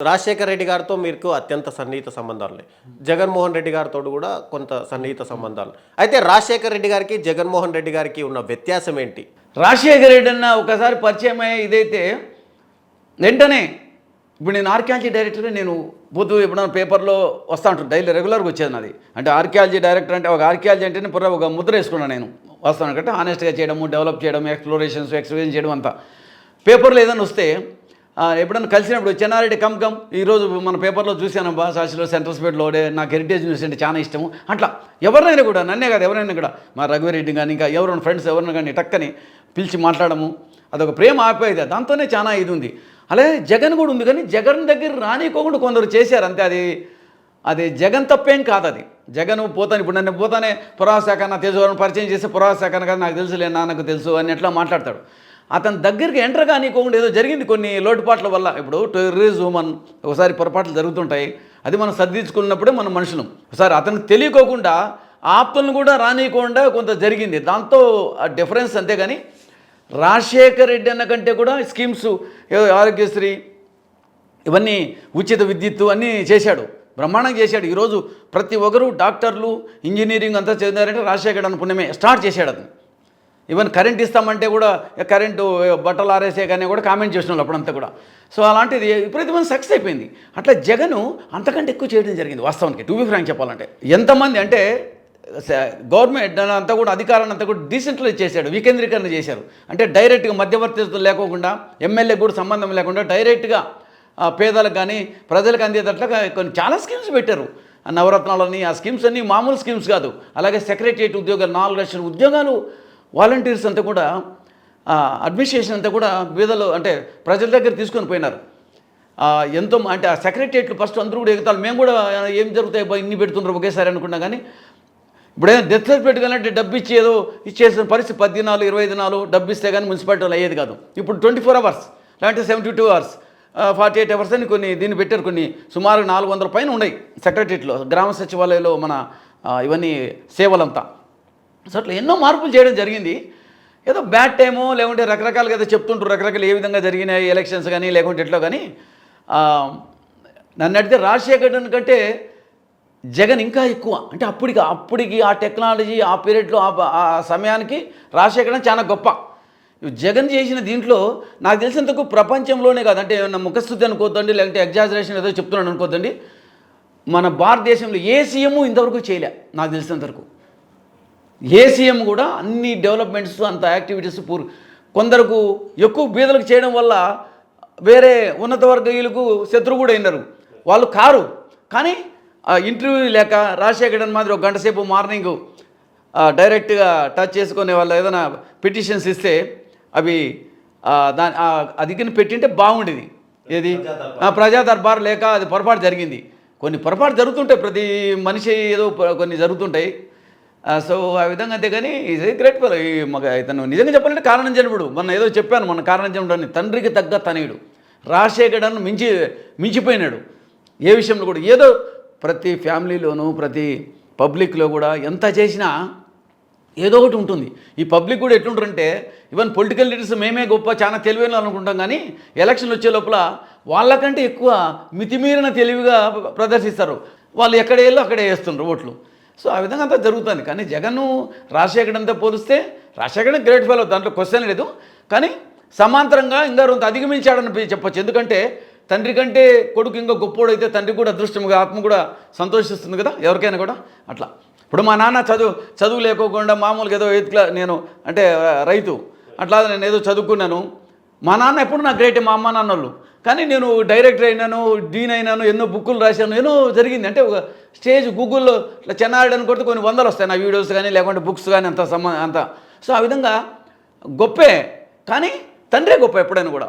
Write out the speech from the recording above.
రాజశేఖర్ రెడ్డి గారితో మీకు అత్యంత సన్నిహిత సంబంధాలున్నాయి. జగన్మోహన్ రెడ్డి గారితో కూడా కొంత సన్నిహిత సంబంధాలు. అయితే రాజశేఖర్ రెడ్డి గారికి, జగన్మోహన్ రెడ్డి గారికి ఉన్న వ్యత్యాసం ఏంటి? రాజశేఖర్ రెడ్డి అన్న ఒకసారి పరిచయం అయ్యే ఇదైతే వెంటనే ఇప్పుడు నేను ఆర్కియాలజీ డైరెక్టర్, నేను పొద్దు ఎప్పుడైనా పేపర్లో వస్తూ ఉంటాను, డైలీ రెగ్యులర్గా వచ్చేది నాది. అంటే ఆర్కియాలజీ డైరెక్టర్ అంటే ఒక ఆర్కియాలజీ అంటేనే పూర్వ ఒక ముద్ర వేసుకున్నాను నేను. వస్తాను అంటే ఆనెస్ట్గా చేయడము, డెవలప్ చేయడం, ఎక్స్ప్లోరేషన్స్, ఎక్స్ప్లోరేషన్ చేయడం అంతా. పేపర్లో ఏదైనా వస్తే ఎప్పుడన్నా కలిసినప్పుడు చెన్నారెడ్డి కమ్ ఈరోజు మన పేపర్లో చూశాను బా సాక్షిలో సెంట్రల్ స్పేట్లో నాకు హెరిటేజ్ న్యూస్ అంటే చాలా ఇష్టము. అట్లా ఎవరినైనా కూడా, నన్నే కాదు ఎవరైనా కూడా, మా రఘువీరెడ్డి కానీ ఇంకా ఎవరైనా ఫ్రెండ్స్ ఎవరైనా కానీ టక్కని పిలిచి మాట్లాడము, అదొక ప్రేమ ఆప్యాయత, దాంతోనే చాలా ఇది ఉంది. అలాగే జగన్ కూడా ఉంది, కానీ జగన్ దగ్గర రానికోకుండా కొందరు చేశారు అంతే. అది జగన్ తప్పేం కాదు. అది జగన్ పోతాను, ఇప్పుడు నన్ను పోతానే పురావస్తు శాఖ నా తెలుసు, ఎవరైనా పరిచయం చేస్తే పురావస్తు శాఖ కదా నాకు తెలుసులే, నాకు తెలుసు అని ఎట్లా మాట్లాడతాడు. అతని దగ్గరికి ఎంటర్ కానికోకుండా ఏదో జరిగింది కొన్ని లోటుపాట్ల వల్ల. ఇప్పుడు టెర్రరిజం ఒకసారి పొరపాట్లు జరుగుతుంటాయి, అది మనం సర్దించుకున్నప్పుడే మన మనుషులు. ఒకసారి అతనికి తెలియకోకుండా ఆప్తులను కూడా రానియకుండా కొంత జరిగింది, దాంతో ఆ డిఫరెన్స్. అంతేగాని రాజశేఖర్ రెడ్డి అన్న కంటే కూడా స్కీమ్స్, ఆరోగ్యశ్రీ, ఇవన్నీ ఉచిత విద్యుత్తు అన్నీ చేశాడు, బ్రహ్మాండంగా చేశాడు. ఈరోజు ప్రతి ఒక్కరు డాక్టర్లు, ఇంజనీరింగ్ అంతా చదివారంటే రాజశేఖర్ అన్న పుణ్యమే. స్టార్ట్ చేశాడు అతను. ఈవెన్ కరెంట్ ఇస్తామంటే కూడా కరెంటు బట్టలు ఆరేసే కానీ కూడా కామెంట్ చేసిన అప్పుడంతా కూడా. సో అలాంటిది విపరీతమైన సక్సెస్ అయిపోయింది. అట్లా జగను అంతకంటే ఎక్కువ చేయడం జరిగింది వాస్తవానికి. టు బి ఫ్రాంక్ చెప్పాలంటే ఎంతమంది అంటే గవర్నమెంట్ అంతా కూడా అధికారాన్ని అంతా కూడా డీసెంట్రలైజ్ చేశాడు, వికేంద్రీకరణ చేశారు. అంటే డైరెక్ట్గా మధ్యవర్తిత్వం లేకోకుండా, ఎమ్మెల్యే కూడా సంబంధం లేకుండా డైరెక్ట్గా పేదలకు కానీ ప్రజలకు అందేటట్లుగా కొన్ని చాలా స్కీమ్స్ పెట్టారు. నవరత్నాలని, ఆ స్కీమ్స్ అన్నీ మామూలు స్కీమ్స్ కాదు. అలాగే సెక్రటరియట్ ఉద్యోగాలు, 4 లక్షల ఉద్యోగాలు, వాలంటీర్స్ అంతా కూడా, అడ్మినిస్ట్రేషన్ అంతా కూడా బీదలు అంటే ప్రజల దగ్గర తీసుకొని పోయినారు. ఎంతో అంటే ఆ సెక్రటరియట్లు ఫస్ట్ అందరూ కూడా ఎగుతారు, మేము కూడా ఏం జరుగుతాయి ఇన్ని పెడుతున్నారు ఒకేసారి అనుకున్నా. కానీ ఇప్పుడైనా డెత్ సర్టిఫికేట్ కానీ డబ్బు ఇచ్చి ఏదో ఇచ్చేసిన పరిస్థితి 10 దినాలు 20 దినాలు డబ్బు ఇస్తే కానీ మున్సిపాలిటీలో అయ్యేది కాదు. ఇప్పుడు 24 అవర్స్ లేదంటే 72 అవర్స్ 48 అవర్స్ అని కొన్ని దీన్ని పెట్టారు. కొన్ని సుమారు 400 పైన ఉన్నాయి సెక్రటరియట్లో, గ్రామ సచివాలయంలో మన ఇవన్నీ సేవలంతా. సో అట్లా ఎన్నో మార్పులు చేయడం జరిగింది. ఏదో బ్యాడ్ టైమో లేకుంటే రకరకాలుగా ఏదో చెప్తుంటారు, రకరకాలు ఏ విధంగా జరిగినాయి ఎలక్షన్స్ కానీ లేకుంటే ఎట్లా. కానీ నన్ను అడిగితే రాజశేఖర్ కంటే జగన్ ఇంకా ఎక్కువ. అంటే అప్పటికి ఆ టెక్నాలజీ, ఆ పీరియడ్లో, ఆ సమయానికి రాజశేఖర్ చాలా గొప్ప. జగన్ చేసిన దీంట్లో నాకు తెలిసినంతకు ప్రపంచంలోనే కాదు, అంటే నా ముఖస్థుతి అనుకోద్దండి, లేదంటే ఎగ్జాజరేషన్ ఏదో చెప్తున్నాను అనుకోద్దండి, మన భారతదేశంలో ఏ సీఎం ఇంతవరకు చేయలే నాకు తెలిసినంతవరకు. ఏ సీఎం కూడా అన్ని డెవలప్మెంట్స్, అంత యాక్టివిటీస్ కొందరకు ఎక్కువ బీదలకు చేయడం వల్ల వేరే ఉన్నత వర్గీయులకు శత్రువు కూడా అయినారు. వాళ్ళు కారు, కానీ ఇంటర్వ్యూ లేక రాజశేఖర్ మాదిరి ఒక గంట సేపు మార్నింగ్ డైరెక్ట్గా టచ్ చేసుకునే వాళ్ళు ఏదైనా పిటిషన్స్ ఇస్తే అవి అది కానీ పెట్టింటే బాగుండేది. ఏది ప్రజా దర్బార్ లేక అది పొరపాటు జరిగింది. కొన్ని పొరపాటు జరుగుతుంటాయి, ప్రతి మనిషి ఏదో కొన్ని జరుగుతుంటాయి. సో ఆ విధంగా. అంతేగాని ఈజ్ ఏ గ్రేట్ ఫెలో. ఇతను నిజంగా చెప్పాలంటే కారణం జనుడు. మొన్న ఏదో చెప్పాను, మన కారణం జనుడు అని. తండ్రికి తగ్గ తనయుడు రాజశేఖర్ అన్న మించిపోయినాడు ఏ విషయంలో కూడా. ఏదో ప్రతి ఫ్యామిలీలోనూ ప్రతి పబ్లిక్లో కూడా ఎంత చేసినా ఏదో ఒకటి ఉంటుంది. ఈ పబ్లిక్ కూడా ఎట్లుంటారంటే, ఈవెన్ పొలిటికల్ లీడర్స్ మేమే గొప్ప, చాలా తెలివైన అనుకుంటాం, కానీ ఎలక్షన్లు వచ్చే లోపల వాళ్ళకంటే ఎక్కువ మితిమీరిన తెలివిగా ప్రదర్శిస్తారు. వాళ్ళు ఎక్కడ వెళ్ళో అక్కడే వేస్తున్నారు ఓట్లు. సో ఆ విధంగా అంతా జరుగుతుంది. కానీ జగన్ రాజశేఖర్ అంతా పోలిస్తే రాజశేఖర్ గ్రేట్ ఫెలో, దాంట్లో క్వశ్చన్ లేదు. కానీ సమాంతరంగా ఇంకా కొంత అధిగమించాడని చెప్పొచ్చు. ఎందుకంటే తండ్రి కంటే కొడుకు ఇంకా గొప్పోడైతే తండ్రి కూడా అదృష్టంగా, ఆత్మ కూడా సంతోషిస్తుంది కదా ఎవరికైనా కూడా. అట్లా ఇప్పుడు మా నాన్న చదువు లేకోకుండా మామూలుగా ఏదో నేను అంటే రైతు, అట్లా నేను ఏదో చదువుకున్నాను. మా నాన్న ఎప్పుడు నాకు గ్రేటే, మా అమ్మ నాన్నోళ్ళు. కానీ నేను డైరెక్టర్ అయినాను, డీన్ అయినాను, ఎన్నో బుక్కులు రాశాను, ఎన్నో జరిగింది. అంటే ఒక స్టేజ్ గూగుల్లో ఇట్లా చెన్నాడని కొడితే కొన్ని 100 వస్తాయి నా వీడియోస్ కానీ లేకుంటే బుక్స్ కానీ అంత. సో ఆ విధంగా గొప్పే, కానీ తండ్రే గొప్ప ఎప్పుడైనా కూడా.